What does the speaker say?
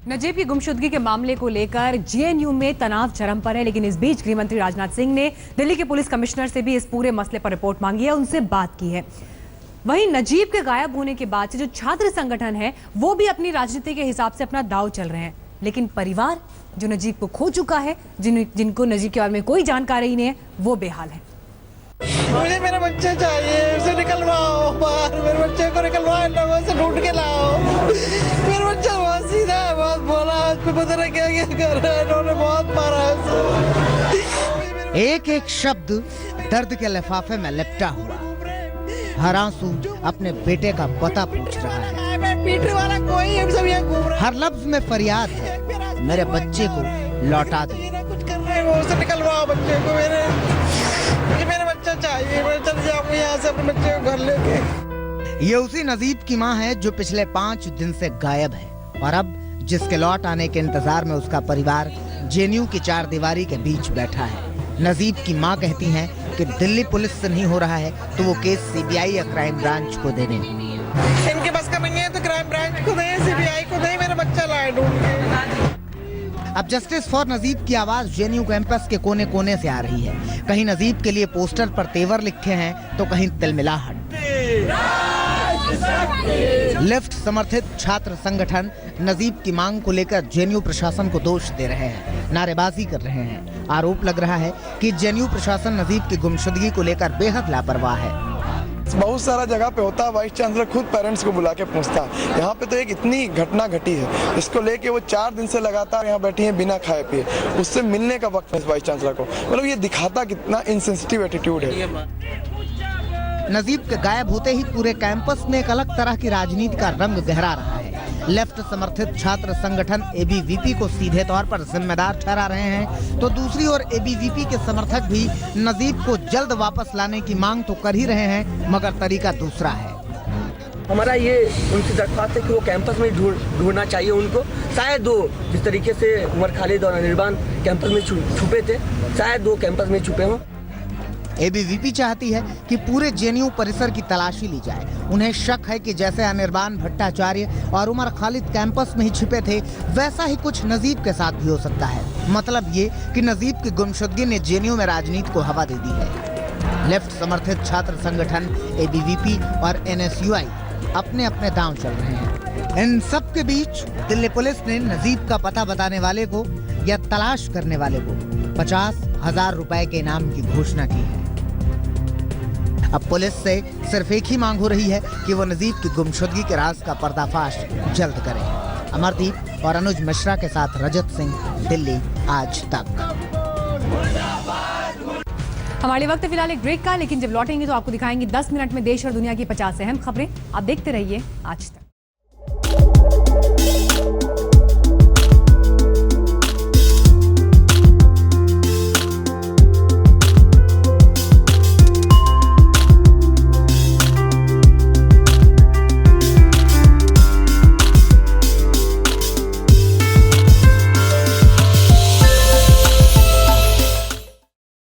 नजीब की गुमशुदगी के मामले को लेकर जेएनयू में तनाव चरम पर है, लेकिन इस बीच गृह मंत्री राजनाथ सिंह ने दिल्ली के पुलिस कमिश्नर से भी इस पूरे मसले पर रिपोर्ट मांगी है, उनसे बात की है। वहीं नजीब के गायब होने के बाद से जो छात्र संगठन है वो भी अपनी राजनीति के हिसाब से अपना दांव चल रहे हैं, लेकिन परिवार जो नजीब को खो चुका है, जिनको नजीब के बारे में कोई जानकारी ही नहीं है, वो बेहाल है। मुझे मेरा बच्चा चाहिए, उसे निकलवाओ बाहर, मेरे बच्चे को निकलवाओ, लोगों से ढूंढ के लाओ। मेरा बच्चा बहुत सीधा है, बहुत बोला, पता नहीं क्या क्या कर रहा है, इन्होंने बहुत मारा है उसे। एक एक शब्द दर्द के लिफाफे में लिपटा हुआ, हर आंसू अपने बेटे का पता पूछ रहा है। मैं पीटने वाला कोई है, सब यहाँ घूम रहा है। हर लफ्ज में फरियाद है, मेरे बच्चे को लौटा दो। कुछ कर रहे हैं वो, उसे निकलवाओ बच्चे को, मुझे मेरा बच्चा चाहिए, मैं चल जाऊंगा यहाँ से अपने बच्चे को घर लेके। ये उसी नजीब की मां है जो पिछले 5 दिन से गायब है और अब जिसके लौट आने के इंतजार में उसका परिवार जेएनयू की 4 दीवारी के बीच बैठा है। नजीब की मां कहती हैं कि दिल्ली पुलिस से नहीं हो रहा है तो वो केस सीबीआई या क्राइम ब्रांच को दे दें। इनके बस का नहीं है तो क्राइम ब्रांच को दें, सीबीआई को दें, मेरा बच्चा लाए ढूंढ के। अब जस्टिस फॉर नजीब की आवाज जेएनयू कैंपस के कोने कोने से आ रही है। कहीं नजीब के लिए पोस्टर पर तेवर लिखे हैं तो कहीं तिलमिलाहट। लेफ्ट समर्थित छात्र संगठन नजीब की मांग को लेकर जेएनयू प्रशासन को दोष दे रहे हैं, नारेबाजी कर रहे हैं। आरोप लग रहा है कि जेएनयू प्रशासन नजीब की गुमशुदगी को लेकर बेहद लापरवाह है। बहुत सारा जगह पे होता है, वाइस चांसलर खुद पेरेंट्स को बुला के पूछता है। यहाँ पे तो एक इतनी घटना घटी है, इसको लेके वो 4 दिन से लगातार यहाँ बैठी हैं बिना खाए पिए। उससे मिलने का वक्त है वाइस चांसलर को। मतलब ये दिखाता कितना इनसेंसिटिव एटीट्यूड है। नजीब के गायब होते ही पूरे कैंपस में एक अलग तरह की राजनीति का रंग गहरा रहा है। लेफ्ट समर्थित छात्र संगठन एबीवीपी को सीधे तौर पर जिम्मेदार ठहरा रहे हैं, तो दूसरी ओर एबीवीपी के समर्थक भी नजीब को जल्द वापस लाने की मांग तो कर ही रहे हैं, मगर तरीका दूसरा है। हमारा ये उनकी दरख्वास्त है कि वो कैंपस में ढूंढना चाहिए उनको। शायद वो जिस तरीके से उमर खालिद और अनिर्बान कैंपस में छुपे थे, शायद वो कैंपस में छुपे हों। एबीवीपी चाहती है कि पूरे जेएनयू परिसर की तलाशी ली जाए। उन्हें शक है कि जैसे अनिर्बान भट्टाचार्य और उमर खालिद कैंपस में ही छिपे थे, वैसा ही कुछ नजीब के साथ भी हो सकता है। मतलब ये कि नजीब की गुमशुदगी ने जेएनयू में राजनीति को हवा दे दी है। लेफ्ट समर्थित छात्र संगठन एबीवीपी और एनएसयूआई अपने अपने दांव चल रहे हैं। इन सब के बीच दिल्ली पुलिस ने नजीब का पता बताने वाले को या तलाश करने वाले को 50,000 रुपए के इनाम की घोषणा की है। अब पुलिस से सिर्फ एक ही मांग हो रही है कि वो नजीब की गुमशुदगी के राज का पर्दाफाश जल्द करें। अमरदीप और अनुज मिश्रा के साथ रजत सिंह, दिल्ली आज तक। हमारे वक्त फिलहाल एक ब्रेक का, लेकिन जब लौटेंगे तो आपको दिखाएंगे 10 मिनट में देश और दुनिया की 50 अहम खबरें। आप देखते रहिए आज तक।